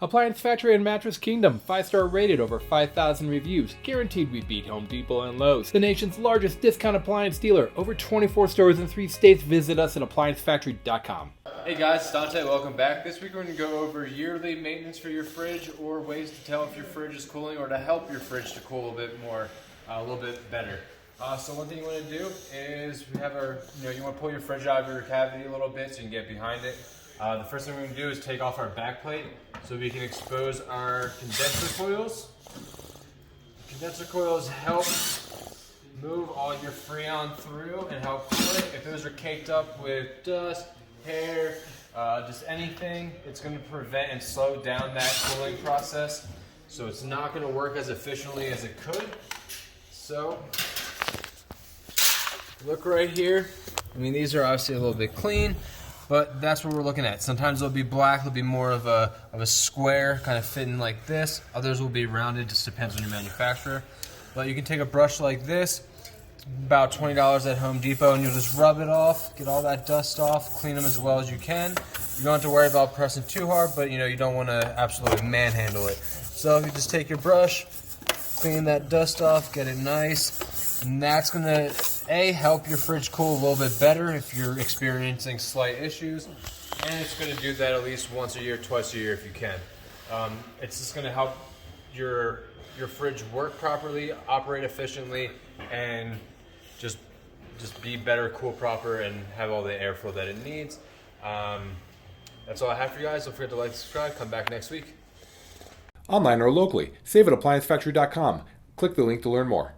Appliance Factory and Mattress Kingdom, 5-star rated, over 5,000 reviews, guaranteed we beat Home Depot and Lowe's. The nation's largest discount appliance dealer, over 24 stores in 3 states. Visit us at ApplianceFactory.com. Hey guys, it's Dante, welcome back. This week we're going to go over yearly maintenance for your fridge, or ways to tell if your fridge is cooling, or to help your fridge to cool a bit more, a little bit better. So one thing you want to do is we have our, you want to pull your fridge out of your cavity a little bit so you can get behind it. The first thing we're going to do is take off our backplate so we can expose our condenser coils. Condenser coils help move all your Freon through and help cool it. If those are caked up with dust, hair, just anything, it's going to prevent and slow down that cooling process. So it's not going to work as efficiently as it could. So look right here. I mean, these are obviously a little bit clean, but that's what we're looking at. Sometimes they'll be black, they'll be more of a square, kind of fitting like this. Others will be rounded, just depends on your manufacturer. But you can take a brush like this, about $20 at Home Depot, and you'll just rub it off, get all that dust off, clean them as well as you can. You don't have to worry about pressing too hard, but you don't want to absolutely manhandle it. So if you just take your brush, clean that dust off, get it nice, and that's going to help your fridge cool a little bit better if you're experiencing slight issues, and it's going to do that at least once a year, twice a year if you can. It's just going to help your fridge work properly, operate efficiently, and just be better, cool proper, and have all the airflow that it needs. That's all I have for you guys. Don't forget to like, subscribe, come back next week. Online or locally, save at ApplianceFactory.com. Click the link to learn more.